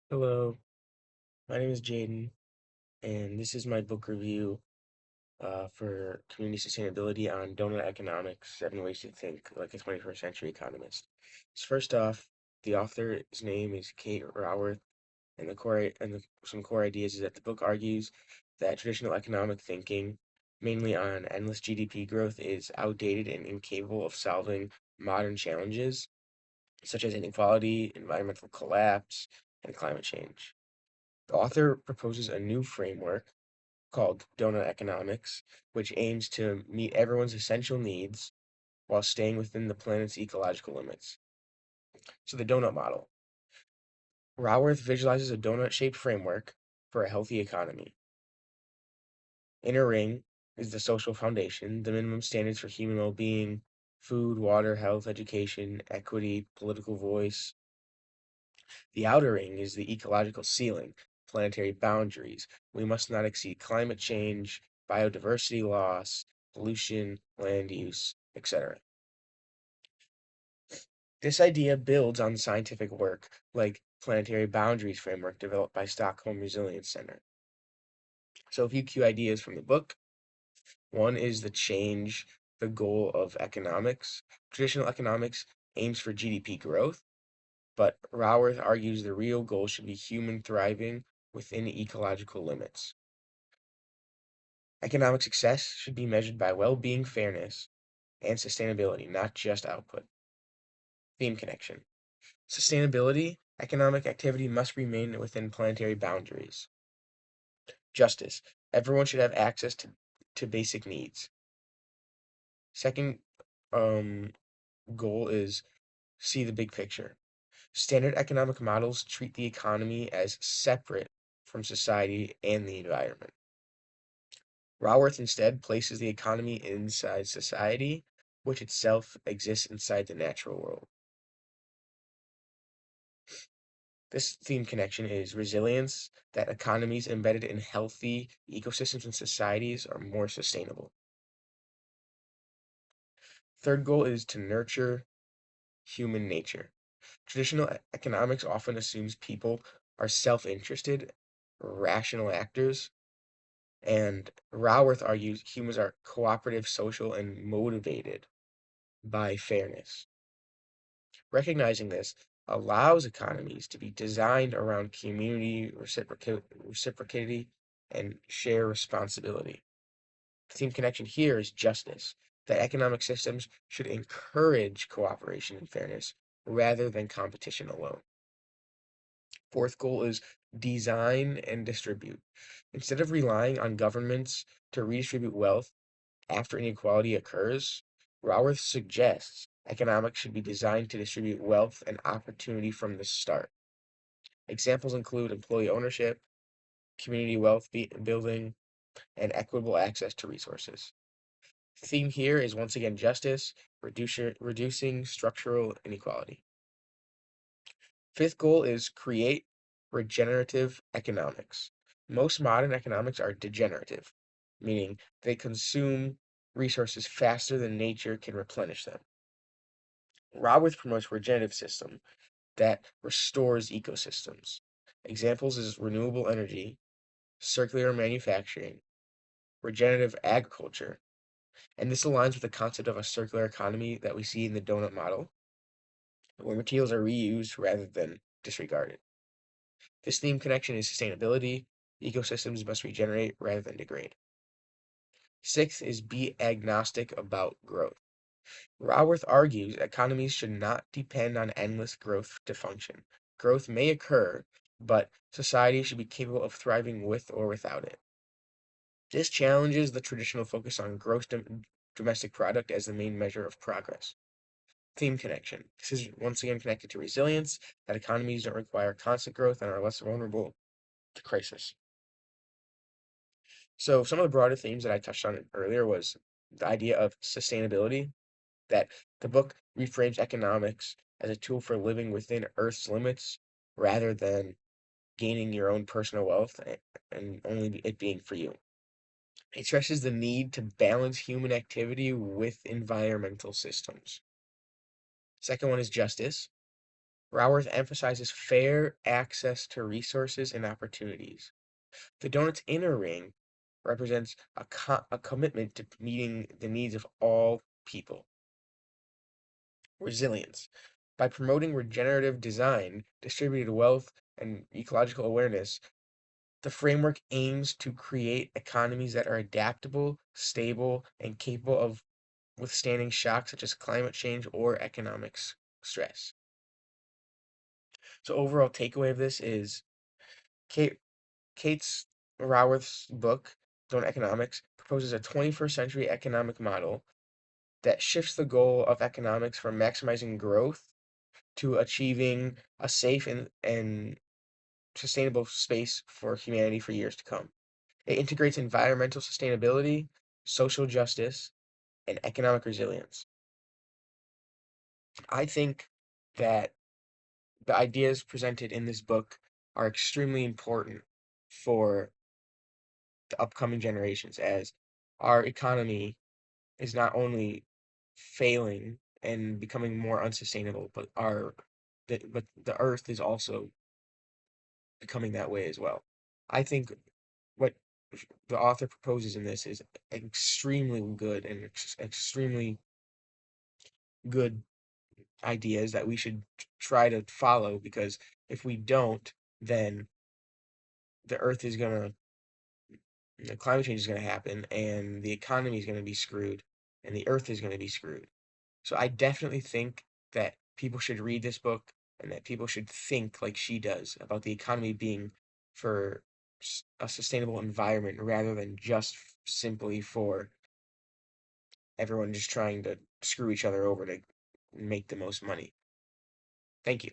Hello, my name is Jaden, and this is my book review for community sustainability on Doughnut Economics: 7 Ways to Think Like a 21st Century Economist. So first off, the author's name is Kate Raworth, and some core ideas is that the book argues that traditional economic thinking, mainly on endless GDP growth, is outdated and incapable of solving modern challenges such as inequality, environmental collapse, and climate change. The author proposes a new framework called Doughnut Economics, which aims to meet everyone's essential needs while staying within the planet's ecological limits. So, the donut model. Raworth visualizes a donut shaped framework for a healthy economy. Inner ring is the social foundation, the minimum standards for human well being, food, water, health, education, equity, political voice. The outer ring is the ecological ceiling, planetary boundaries. We must not exceed climate change, biodiversity loss, pollution, land use, etc. This idea builds on scientific work like planetary boundaries framework developed by Stockholm Resilience Center. So a few key ideas from the book. One is the goal of economics. Traditional economics aims for GDP growth, but Raworth argues the real goal should be human thriving within ecological limits. Economic success should be measured by well-being, fairness, and sustainability, not just output. Theme connection. Sustainability, economic activity must remain within planetary boundaries. Justice. Everyone should have access to basic needs. Second um, goal is see the big picture. Standard economic models treat the economy as separate from society and the environment. Raworth instead places the economy inside society, which itself exists inside the natural world. This theme connection is resilience, that economies embedded in healthy ecosystems and societies are more sustainable. Third goal is to nurture human nature. Traditional economics often assumes people are self-interested, rational actors, and Raworth argues humans are cooperative, social, and motivated by fairness. Recognizing this allows economies to be designed around community reciprocity and share responsibility. The theme connection here is justice, that economic systems should encourage cooperation and fairness rather than competition alone. Fourth goal is design and distribute. Instead of relying on governments to redistribute wealth after inequality occurs, Raworth suggests economics should be designed to distribute wealth and opportunity from the start. Examples include employee ownership, community building, and equitable access to resources. The theme here is once again justice, reducing structural inequality. Fifth goal is create regenerative economics. Most modern economics are degenerative, meaning they consume resources faster than nature can replenish them. Raworth promotes regenerative system that restores ecosystems. Examples is renewable energy, circular manufacturing, regenerative agriculture, and this aligns with the concept of a circular economy that we see in the donut model, where materials are reused rather than disregarded. This theme connection is sustainability. Ecosystems must regenerate rather than degrade. Sixth is be agnostic about growth. Raworth argues economies should not depend on endless growth to function. Growth may occur, but society should be capable of thriving with or without it. This challenges the traditional focus on domestic product as the main measure of progress. Theme connection. This is once again connected to resilience, that economies don't require constant growth and are less vulnerable to crisis. So some of the broader themes that I touched on earlier was the idea of sustainability, that the book reframes economics as a tool for living within Earth's limits rather than gaining your own personal wealth and only it being for you. It stresses the need to balance human activity with environmental systems. Second one is justice. Raworth emphasizes fair access to resources and opportunities. The donut's inner ring represents a commitment to meeting the needs of all people. Resilience. By promoting regenerative design, distributed wealth, and ecological awareness, the framework aims to create economies that are adaptable, stable, and capable of withstanding shocks such as climate change or economic stress. So overall takeaway of this is Kate Kate's Raworth's book, Don't Economics, proposes a 21st century economic model that shifts the goal of economics from maximizing growth to achieving a safe and sustainable space for humanity for years to come. It integrates environmental sustainability, social justice, and economic resilience. I think that the ideas presented in this book are extremely important for the upcoming generations as our economy is not only failing and becoming more unsustainable, but the earth is also becoming that way as well. I think what the author proposes in this is extremely good and extremely good ideas that we should try to follow because if we don't, then the earth is gonna climate change is gonna happen and the economy is gonna be screwed and the earth is gonna be screwed. So I definitely think that people should read this book and that people should think like she does about the economy being for a sustainable environment rather than just simply for everyone just trying to screw each other over to make the most money. Thank you.